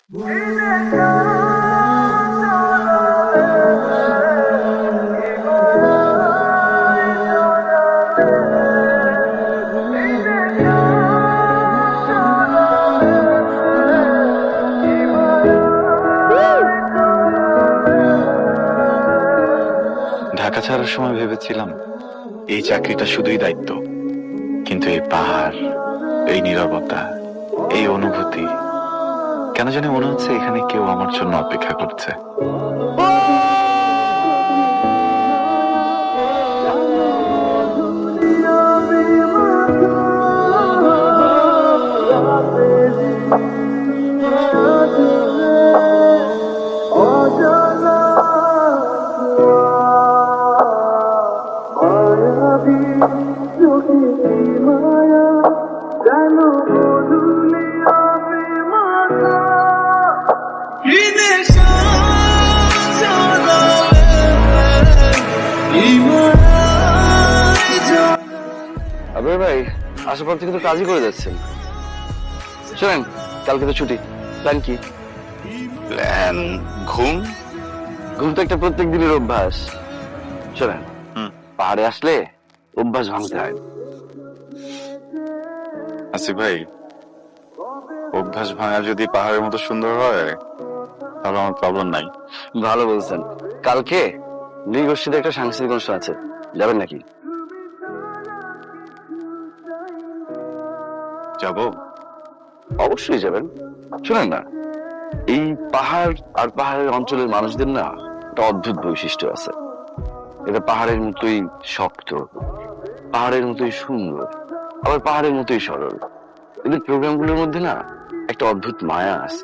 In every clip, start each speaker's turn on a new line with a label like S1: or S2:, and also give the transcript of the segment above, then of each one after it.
S1: ঢাকা ছাড়ার সময় ভেবেছিলাম এই চাকরিটা শুধুই দায়িত্ব, কিন্তু এই পাহাড়, এই নীরবতা, এই অনুভূতি, কেন জানি মনে হচ্ছে এখানে কেউ আমার জন্য অপেক্ষা করছে।
S2: আবির ভাই আসার পর থেকে তো কাজই করে যাচ্ছেন। শোনেন, কালকে তো ছুটি, প্ল্যান কি?
S1: প্ল্যান ঘুম।
S2: ঘুম তো একটা প্রত্যেক দিনের অভ্যাস। শোনেন, পাহাড়ে আসলে অভ্যাস ভাঙতে হয়।
S1: আসিফ ভাই, অভ্যাস ভাঙা যদি পাহাড়ের মতো সুন্দর হয় তাহলে আমার প্রবলেম নাই।
S2: ভালো বলছেন। কালকে নৃগোষ্ঠীতে একটা সাংস্কৃতিক অনুষ্ঠান আছে, যাবেন নাকি?
S1: যাব।
S2: অবশ্যই যাবেন। শোনেন না, এই পাহাড় আর পাহাড়ের অঞ্চলের মানুষদের না একটা অদ্ভুত বৈশিষ্ট্য আছে। এটা পাহাড়ের মতোই শক্ত, পাহাড়ের মতোই সুন্দর, আবার পাহাড়ের মতোই সরল। এদের প্রোগ্রামগুলোর মধ্যে না একটা অদ্ভুত মায়া আছে।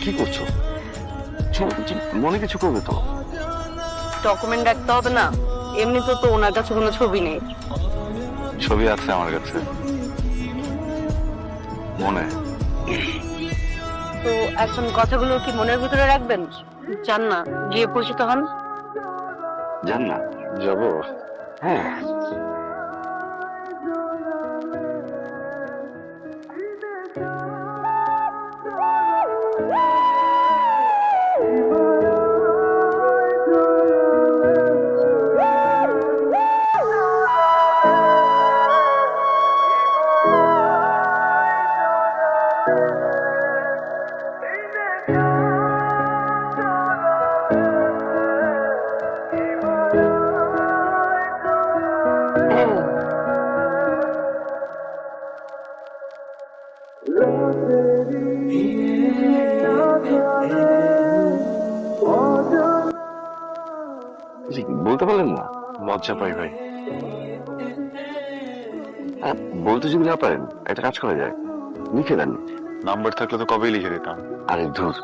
S2: কি করছো? মনে কিছু করবে তো?
S3: ডকুমেন্ট রাখতে হবে না? এমনি তো ওনার কাছে কোনো ছবি নেই।
S1: ছবি আছে আমার কাছে, মনে।
S3: তো এখন কথাগুলো কি মনের ভিতরে রাখবেন? চান না গিয়ে পরিচিত হন?
S2: জান না,
S1: যাবো।
S2: হ্যাঁ। বলতে পারলেন না?
S1: লজ্জা পাই ভাই।
S2: বলতে যদি না পারেন একটা কাজ করা যায়, লিখে দেন।
S1: নাম্বার থাকলে তো কবেই লিখে দিতাম।
S2: আরে ধুর,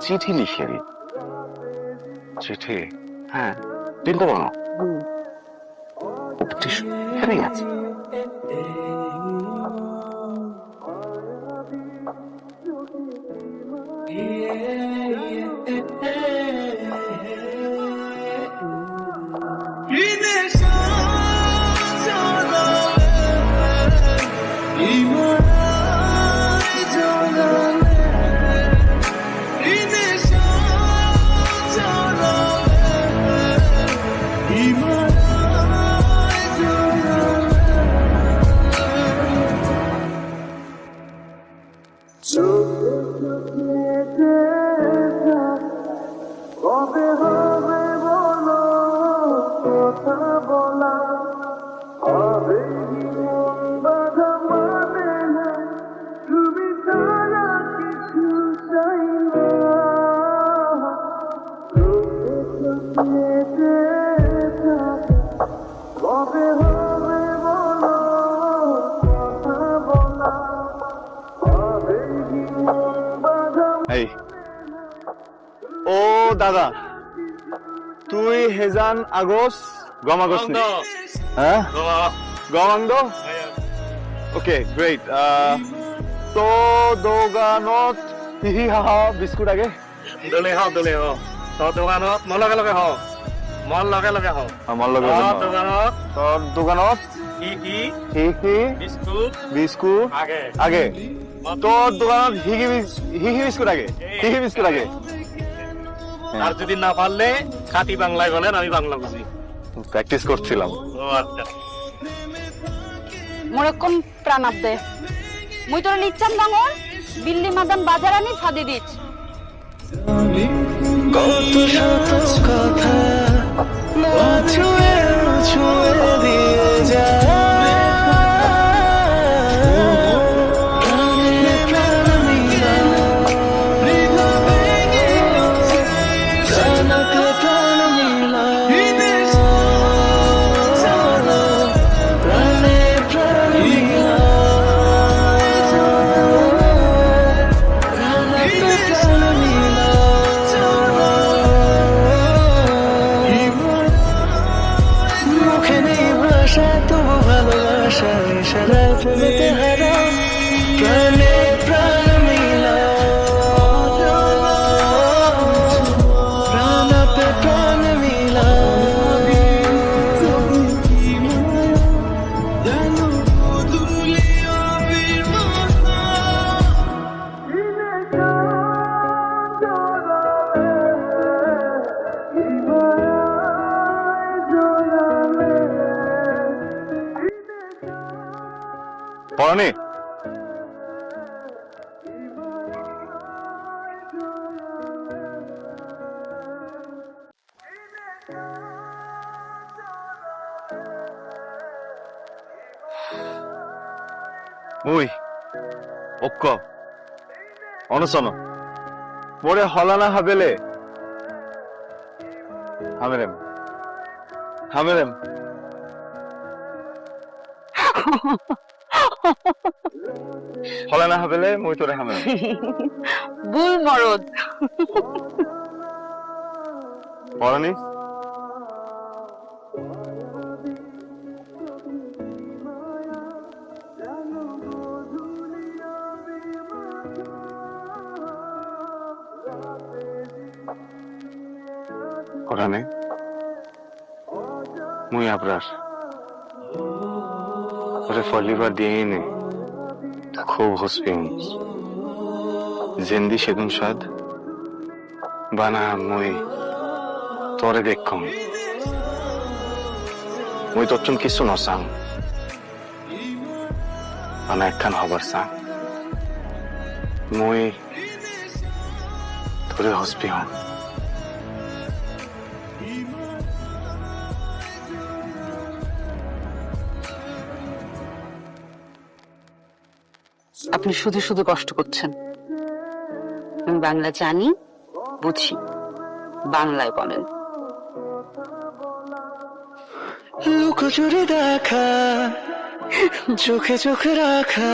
S2: চিঠি লিখে দিন।
S1: চিঠি?
S2: হ্যাঁ, চিন্তা করো না, এখানেই আছে।
S4: বিদেশ চলো
S1: দাদা তুই হেজান আগস গমাগস হ্যাঁ গমাংদ ওকে গ্রেট তো দোকানত হিহি হাহা বিস্কুট আগে
S4: দলে হ তোর দোকানত মোৰ লগে লগে হ মোৰ লগে লগে হ
S1: আমার লগে
S4: তোর দোকানত
S1: তোর দোকানত
S4: কি কি
S1: হিহি
S4: বিস্কুট
S1: বিস্কুট
S4: আগে
S1: আগে তোর দোকানত হিহি বিস্কুট আগে হিহি বিস্কুট আগে
S4: আর যদি না পারলে খাঁটি বাংলায় বলেন আমি বাংলা বুঝি
S1: প্র্যাকটিস করছিলাম
S4: ও আচ্ছা
S3: মোরে কোন প্রাণাব দে মুই তোর লিচ্ছাম ডাঙর বিল্লি মাদান বাজার আনি ফাদি দিচ্ছ
S5: কত শত কথা না ছুঁয়ে ছুঁয়ে দিয়ে যায় প্রাণে প্রাণ মিলা প্রাণতে প্রাণ মিলা প্রাণে প্রাণ মিলা প্রাণতে প্রাণ মিলা মুখে নেই ভাষা তবু ভালোবাসা ইশারায় ফেলতে হারা প্রাণে প্রাণ মিলা প্রাণাতে প্রাণ মিলা
S1: পড়ানি মুই অক্ক অনসন মোরে হলানা হাবেলে হামেরেম হামেরেম হলানা হাবেলে মুই তোরে হামেরেম
S3: বুল মরদ
S1: পড়ানি পড়ানি মুই আবরার ওরে ফলিবার দিইনি খুব হসপিং জিন্দি সেদিন সাদ বানা মুই তোরে দেখম মুই তোর কিছু নসাং বানা একখান হবার সাং মুই তোরে হসপিং
S3: আপনি শুধু শুধু কষ্ট করছেন আমি বাংলা জানি বুঝি বাংলায় বলেন
S5: লুকোচুরি দেখা চোখে চোখে রাখা